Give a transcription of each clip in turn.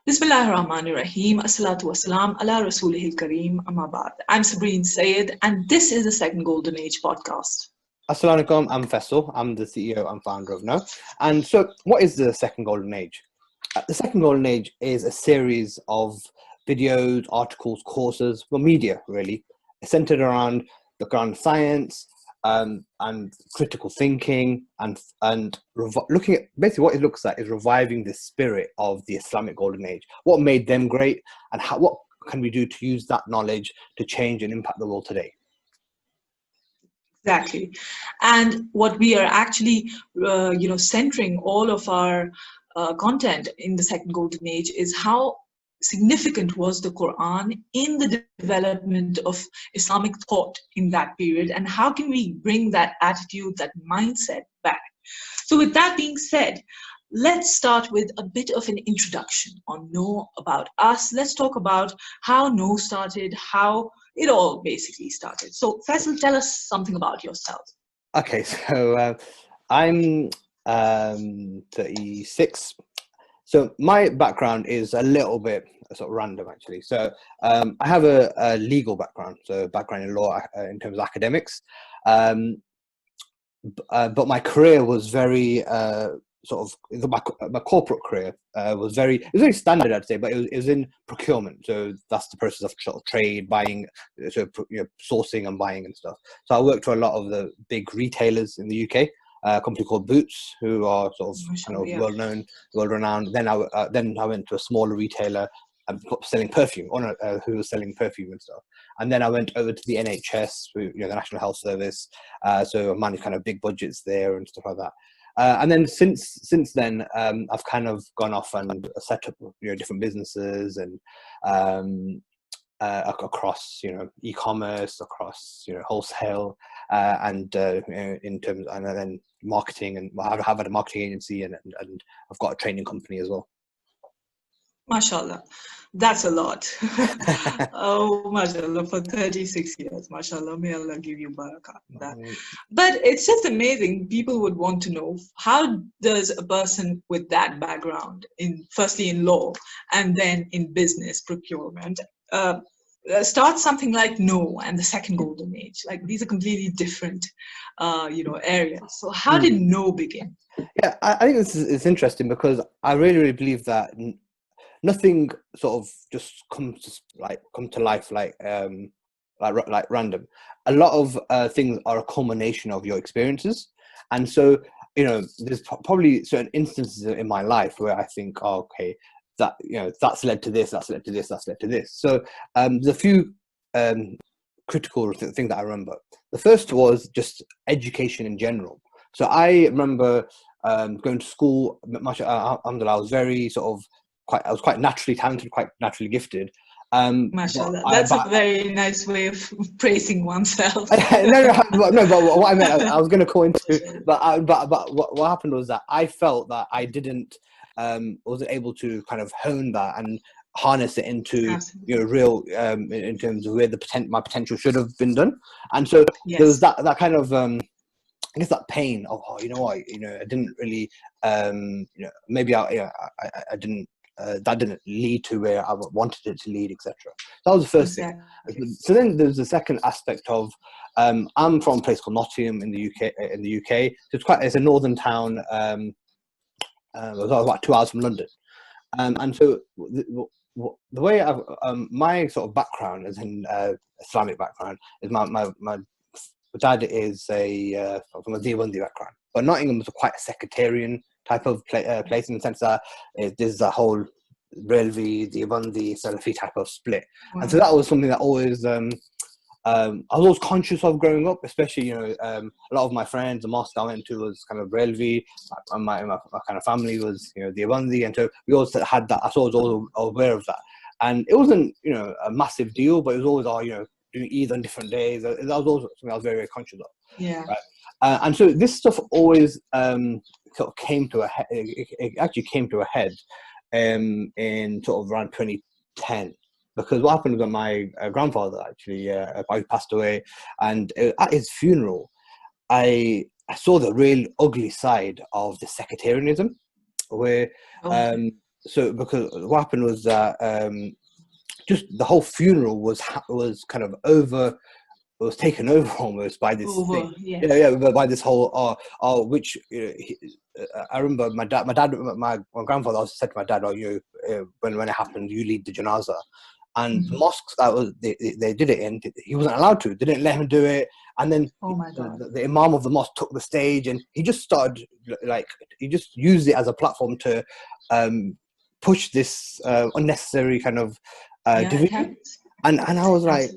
Bismillahirrahmanirrahim. Assalatu wassalam ala rasulihil kareem amma ba'd. I'm Sabreen Sayed, and this is the Second Golden Age podcast. Assalamu alaikum, I'm Faisal. I'm the CEO and founder of No. And so, what is the Second Golden Age? The Second Golden Age is a series of videos, articles, courses, well, media really, centered around the ground science and critical thinking and looking at basically what it looks like is reviving the spirit of the Islamic Golden Age. What made them great, and what can we do to use that knowledge to change and impact the world today? Exactly. And what we are actually, centering all of our content in the Second Golden Age is how significant was the Quran in the development of Islamic thought in that period, and how can we bring that attitude, that mindset back. So with that being said, let's start with a bit of an introduction on No about us. Let's talk about how No started, how it all basically started. So Faisal, tell us something about yourself. Okay, so I'm 36. So my background is a little bit sort of random, actually. So I have a legal background, so background in law in terms of academics. But my career was very my corporate career it was very standard, I'd say, but it was in procurement. So that's the process of sort of trade, buying, so sourcing and buying and stuff. So I worked for a lot of the big retailers in the UK. A company called Boots, who are sort of well known, well renowned. Then I went to a smaller retailer selling perfume, who was selling perfume and stuff. And then I went over to the NHS, the National Health Service. So I managed kind of big budgets there and stuff like that. And then since then, I've kind of gone off and set up different businesses and across e-commerce, across wholesale, and in terms, and then marketing, and I have had a marketing agency, and I've got a training company as well. MashaAllah, that's a lot. Oh, MashaAllah, for 36 years, MashaAllah, may Allah give you barakah. But it's just amazing. People would want to know, how does a person with that background, firstly in law and then in business procurement, start something like No and the Second Golden Age? Like, these are completely different, areas. So how did No begin? Yeah, I think it's interesting, because I really believe that nothing sort of just come to life like random. A lot of things are a culmination of your experiences, and so there's probably certain instances in my life where I think, oh, okay, that that's led to this, that's led to this, that's led to this. So there's a few critical things that I remember. The first was just education in general. So I remember going to school. Alhamdulillah, I was very I was quite naturally talented, quite naturally gifted. MashaAllah, that's a very nice way of praising oneself. no, but what I meant, I was going to go into, but what happened was that I felt that I wasn't able to kind of hone that and harness it into real in terms of where my potential should have been done. And so there was that kind of I guess that pain of, I didn't really maybe I didn't. That didn't lead to where I wanted it to lead, etc. That was the first thing. So then there's the second aspect of I'm from a place called Nottingham in the UK. So it's a northern town. It was about 2 hours from London, and so the way my sort of background, as in Islamic background, is my dad is from a Deobandi background, but Nottingham was quite a sectarian type of place, in the sense that there's a whole Relvi, Deobandi, Salafi type of split. Wow. And so that was something that always I was always conscious of growing up, especially a lot of my friends, the mosque I went to was kind of Relvi, and my kind of family was Deobandi, and so we always had that. I was always aware of that, and it wasn't a massive deal, but it was always doing Eid on different days. That was also something I was very, very conscious of. Yeah. Right? And so this stuff always sort of came to a head. It actually came to a head in sort of around 2010, because what happened was that my grandfather actually passed away, and at his funeral, I saw the real ugly side of the sectarianism, where so because what happened was that just the whole funeral was kind of over. It was taken over almost by this thing. Yes. By this whole which I remember my grandfather also said to my dad, when it happened, you lead the janaza. And the mosques that was they did it in, he wasn't allowed to. They didn't let him do it. And then the imam of the mosque took the stage, and he just started he just used it as a platform to push this unnecessary kind of division. And I was like,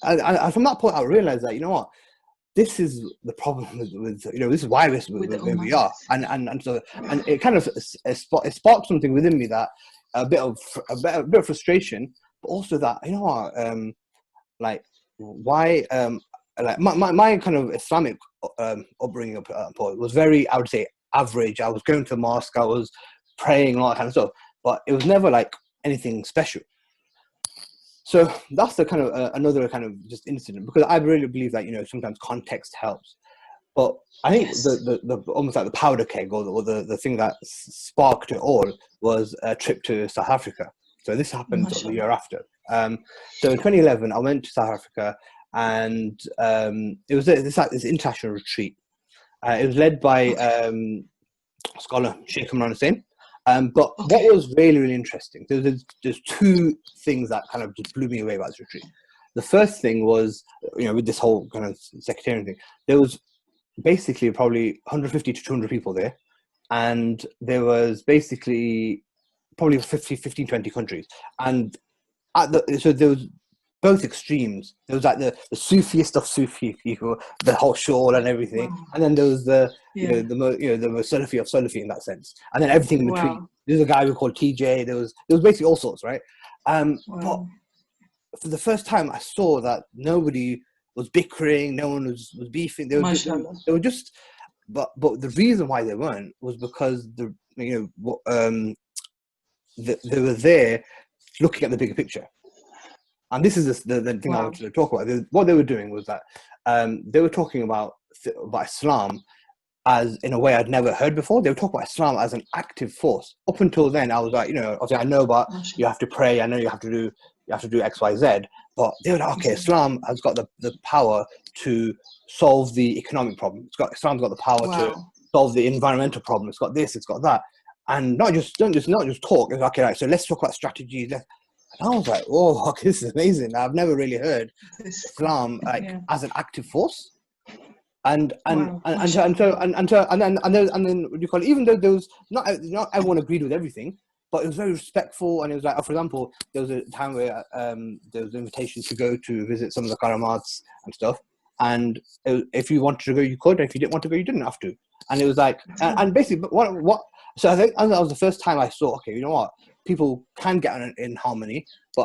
and from that point I realized that, you know what, this is the problem with this is why where we are, and so it kind of it sparked something within me, that a bit of frustration, but also that, you know what, why my kind of Islamic upbringing was very, I would say, average. I was going to the mosque, I was praying and all that kind of stuff, but it was never like anything special. So that's the kind of another kind of just incident, because I really believe that sometimes context helps. But I think the almost like the powder keg, or the thing that sparked it all, was a trip to South Africa. So this happened the year after. So in 2011, I went to South Africa, and it was this international retreat. It was led by scholar Sheikh Imran Hussain. But what was really, really interesting, there's two things that kind of just blew me away about this retreat. The first thing was, with this whole kind of sectarian thing, there was basically probably 150 to 200 people there. And there was basically probably 15, 20 countries. And so there was both extremes. There was like the Sufiest of Sufi people, the whole shawl and everything, and then there was the the most Salafi of Salafi in that sense, and then everything in between. There's a guy we called TJ. There was basically all sorts, right? But for the first time, I saw that nobody was bickering, no one was beefing. They were just, but the reason why they weren't was because they were there looking at the bigger picture. And this is the thing I wanted to talk about. What they were doing was that they were talking about Islam as in a way I'd never heard before. They were talking about Islam as an active force. Up until then, I was like, obviously I know about you have to pray. I know you have to do X, Y, Z. But they were like, okay, Islam has got the power to solve the economic problem. Islam's got the power to solve the environmental problem. It's got this. It's got that. And not just talk. It's like, okay, right. So let's talk about strategies. And I was like, "Whoa, this is amazing! I've never really heard Islam as an active force." And then what do you call it? Even though there was not everyone agreed with everything, but it was very respectful. And it was like, for example, there was a time where there was an invitation to go to visit some of the karamats and stuff. And if you wanted to go, you could. And if you didn't want to go, you didn't have to. And it was like, and basically, what? So I think that was the first time I saw, okay, you know what? People can get in harmony,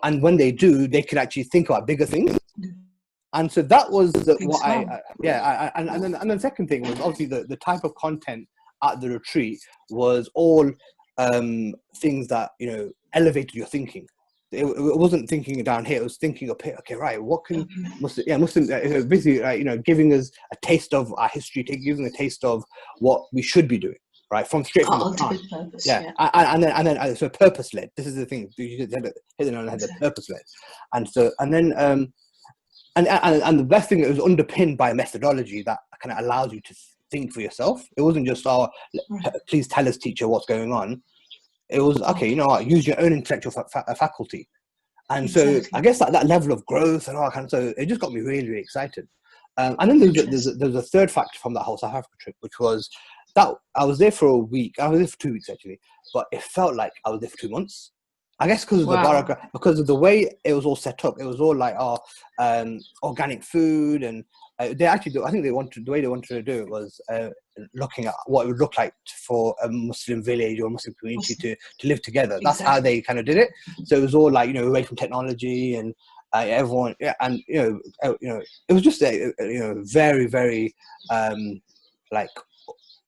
and when they do, they can actually think about bigger things. And so that was and then the second thing was obviously the type of content at the retreat was all things that elevated your thinking. It wasn't thinking down here; it was thinking up here. Okay, right? What can Muslim basically giving us a taste of our history, giving a taste of what we should be doing. Right, from the ultimate purpose. And then so purpose led. This is the thing. You hit it on the head. Purpose led, and then and the best thing, it was underpinned by a methodology that kind of allows you to think for yourself. It wasn't just please tell us, teacher, what's going on. It was okay. You know what? Use your own intellectual faculty, and so I guess that level of growth and all kind of. So it just got me really, really excited. And then there's a third factor from that whole South Africa trip, which was that I was there for a week. I was there for 2 weeks actually, but it felt like I was there for 2 months. I guess because of the baraka, because of the way it was all set up. It was all like organic food, and they actually I think the way they wanted to do it was looking at what it would look like for a Muslim village or a Muslim community to live together. That's how they kind of did it. So it was all like away from technology and everyone, and it was just very, very like.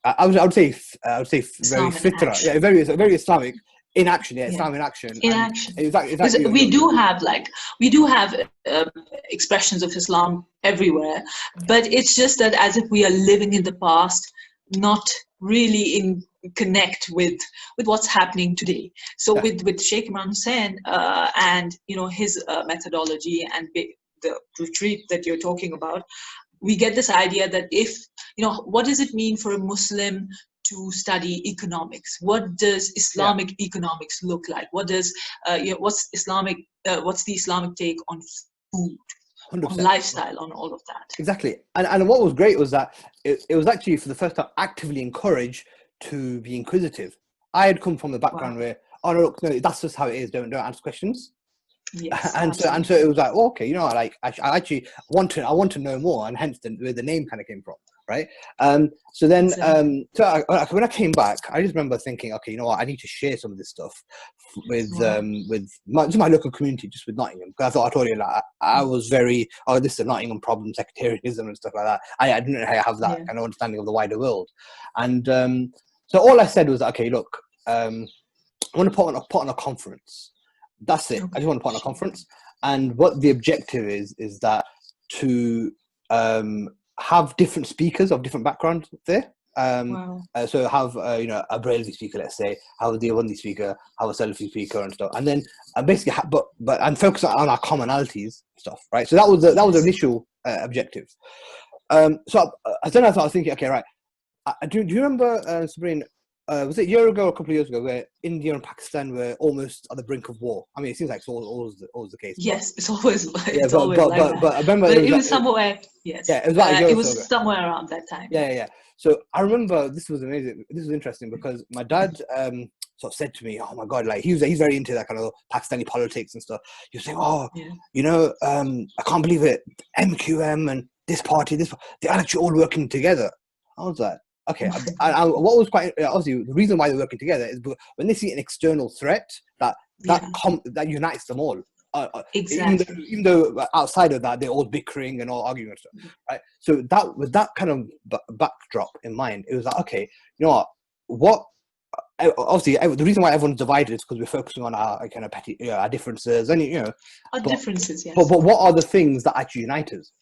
I would say very fitra, very Islamic in action. Islam in action. In action. Exactly. We do have expressions of Islam everywhere, but it's just that as if we are living in the past, not really in connect with what's happening today. So with Sheikh Imran Hussain and his methodology and the retreat that you're talking about, we get this idea that if what does it mean for a Muslim to study economics? What does Islamic economics look like? What does what's the Islamic take on food, 100%. on lifestyle, on all of that? Exactly. And what was great was that it was actually for the first time actively encouraged to be inquisitive. I had come from the background where, oh no, look, no, that's just how it is. Don't ask questions. Yes, and so it was like, well, okay, like I actually want to know more, and hence where the name kind of came from, right? So then when I came back, I just remember thinking, okay, you know what, I need to share some of this stuff with my local community, just with Nottingham, because I told you, like, I was very, this is a Nottingham problem, sectarianism and stuff like that. I didn't have that kind of understanding of the wider world, and so all I said was, okay, look, I want to put on a conference. That's it. I just want to put on a conference, and what the objective is that to have different speakers of different backgrounds there. So have a Braillevi speaker, let's say, have a Deobandi speaker, have a Salafi speaker and stuff, and then basically and focus on our commonalities stuff, right? So that was the initial objective. So then I was thinking, okay, right. Do you remember, Sabrina? Was it a year ago or a couple of years ago where India and Pakistan were almost at the brink of war? I mean, it seems like it's always the case. Yes, it's always but I remember it was somewhere. Yes, yeah, it was somewhere around that time. Yeah. So I remember this was amazing. This was interesting because my dad sort of said to me, "Oh my God!" Like he's very into that kind of Pakistani politics and stuff. He was saying, "Oh, I can't believe it. MQM and this party, they're actually all working together." I was like, okay, what was quite obviously the reason why they're working together is when they see an external threat that unites them all. Exactly. Even though outside of that they're all bickering and all arguing and stuff, right? So that with that kind of backdrop in mind, it was like, okay, you know what? Obviously, the reason why everyone's divided is because we're focusing on our kind of petty, our differences, and our differences. Yes. But what are the things that actually unite us?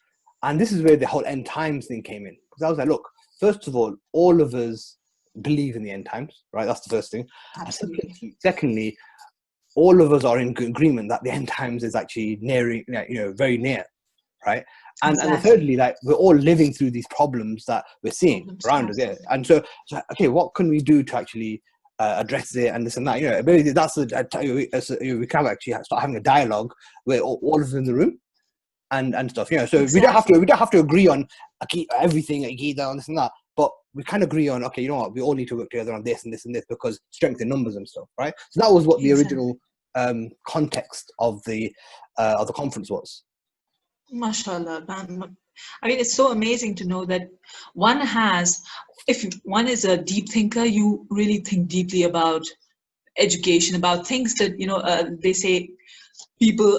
And this is where the whole end times thing came in, because I was like, look. First of all of us believe in the end times, right? That's the first thing. Absolutely. Secondly, all of us are in agreement that the end times is actually nearing, very near, right? And thirdly, like we're all living through these problems that we're seeing around us, yeah. And so, okay, what can we do to actually address it and this and that? That's we can actually start having a dialogue where all of us in the room. And stuff, so we don't have to agree on everything on this and that, but we can agree on, okay, you know what, we all need to work together on this and this and this because strength in numbers and stuff, right? So that was what the original context of the conference was. MashaAllah. I mean, it's so amazing to know that if one is a deep thinker, you really think deeply about education, about things that they say.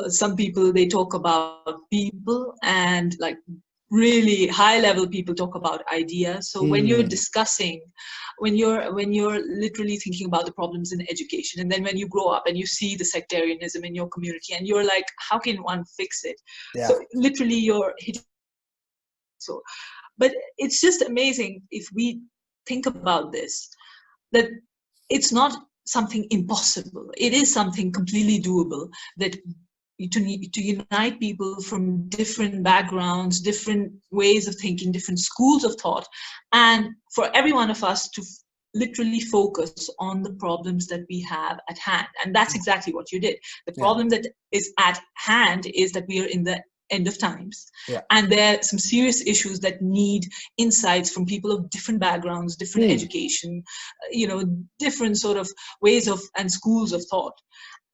Some people, they talk about people, and like really high level people talk about ideas. So when you're discussing, when you're literally thinking about the problems in education, and then when you grow up and you see the sectarianism in your community and you're like, how can one fix it? So literally you're hitting. So, but it's just amazing if we think about this, that it's not something impossible. It is something completely doable, that to unite people from different backgrounds, different ways of thinking, different schools of thought, and for every one of us to literally focus on the problems that we have at hand. And that's exactly what you did. The problem that is at hand is that we are in the end of times, and there are some serious issues that need insights from people of different backgrounds, different education, different sort of ways of and schools of thought,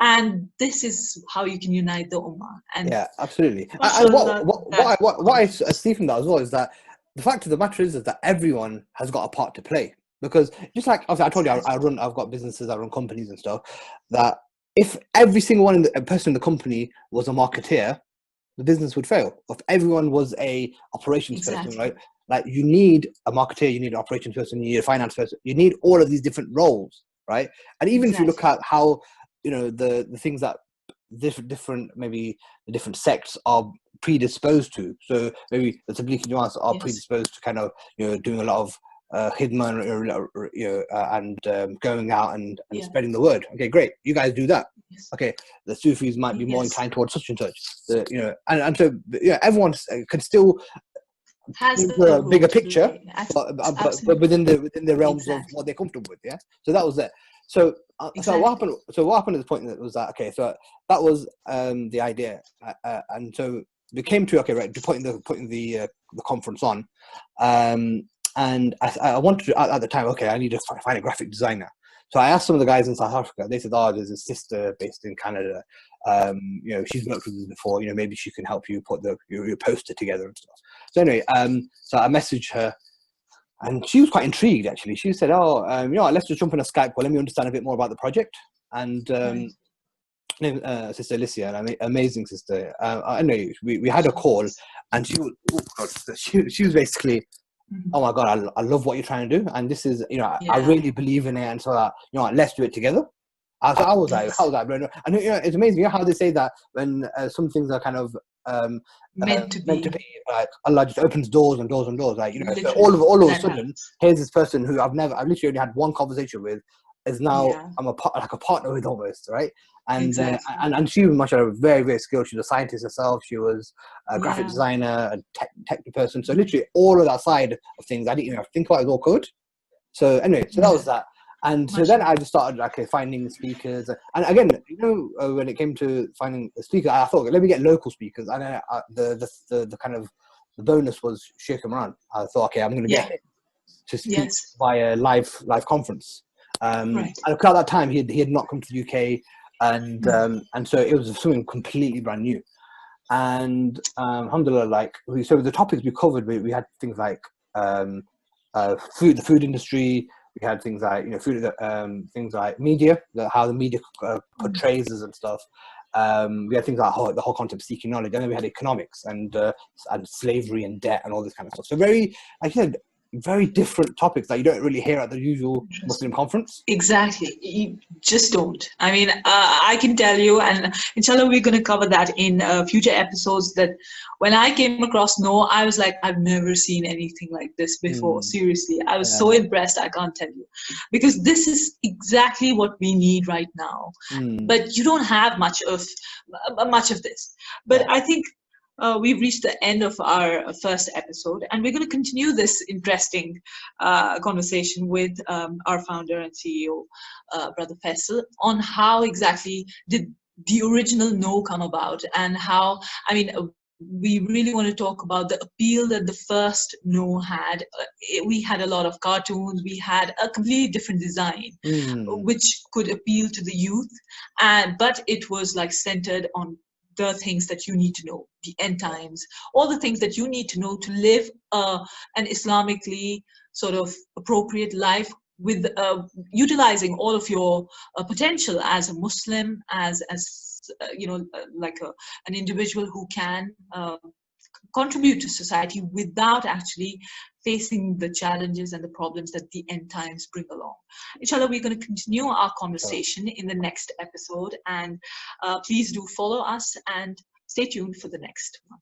and this is how you can unite the ummah. And absolutely. And what I see from that as well is that the fact of the matter is that everyone has got a part to play, because just like I told you, I've got businesses, I run companies and stuff, that if every single person in the company was a marketeer, the business would fail. If everyone was a operations person, right? Like you need a marketer, you need an operations person, you need a finance person, you need all of these different roles, right? And even if you look at how, the things that different maybe the different sects are predisposed to. So maybe the Tablighi Jamaats are predisposed to kind of, doing a lot of khidma, and going out and Yeah. spreading the word. Okay, great. You guys do that. Yes. Okay, the Sufis might be more Yes. inclined towards such and such. And so everyone can still Has into the a role bigger to picture, play. but Absolutely. within the realms of Exactly. what they're comfortable with. Yeah. So that was it. So so what Exactly. happened? So what happened at the point that was that okay? So that was the idea, and so we came to okay, right, to putting the conference on, and I wanted to at the time. Okay, I need to find a graphic designer. So I asked some of the guys in South Africa. They said, "Oh, there's a sister based in Canada. She's worked with us before. Maybe she can help you put your poster together and stuff." So anyway, so I messaged her, and she was quite intrigued actually. She said, "Oh, let's just jump on a Skype call. Let me understand a bit more about the project." And Right. Sister Alicia, an amazing sister. I know we had a call, and she was she was basically, Mhm. oh my god, I love what you're trying to do, and this is I Yeah. really believe in it, and so let's do it together. I was like, how Yes. was that, bro? And it's amazing. How they say that when some things are kind of Meant to meant to be. be, like Allah just opens doors and doors and doors. Like so Literally. all of a That sudden, happens. here's this person who I've literally only had one conversation with, is now Yeah. I'm like a partner with almost, right? And Exactly. and she was much very very skilled. She was a scientist herself. She was a graphic Yeah. designer, a tech person. So literally all of that side of things, I didn't even think about it was all code. So anyway, so that Yeah. was that. And so then I Mashallah. just started finding speakers. And again, when it came to finding a speaker, I thought, let me get local speakers. And the kind of the bonus was Sheikh Imran. I thought, okay, I'm going to get Yeah. him to speak Yes. via live conference. Right. And at that time, he had not come to the UK, Mm. and so it was something completely brand new. And alhamdulillah, so the topics we covered, we had things like the food industry. We had things like things like media, how the media Mm. portrays us and stuff. We had things like the whole concept of seeking knowledge, and then we had economics and slavery and debt and all this kind of stuff. So very, like you said, very different topics that you don't really hear at the usual Interesting. Muslim conference. Exactly. You just don't. I mean, I can tell you, and inshallah, we're going to cover that in future episodes. That when I came across No, I was like, I've never seen anything like this before. Mm, Seriously, I was so yeah. impressed. I can't tell you, because this is exactly what we need right now. Mm, But you don't have much of this. But yeah. I think we've reached the end of our first episode, and we're going to continue this interesting conversation with our founder and CEO, Brother Faisal, on how exactly did the original No come about, and how, I mean, we really want to talk about the appeal that the first No had. We had a lot of cartoons, we had a completely different design, Mm, which could appeal to the youth, and but it was like centered on the things that you need to know, the end yeah. times, all the things that you need to know to live an Islamically sort of appropriate life, with utilizing all of your potential as a Muslim, as like an individual who can contribute to society without actually facing the challenges and the problems that the end times bring along. Inshallah, we're going to continue our So, conversation in the next episode, and please do follow us and stay tuned for the next one.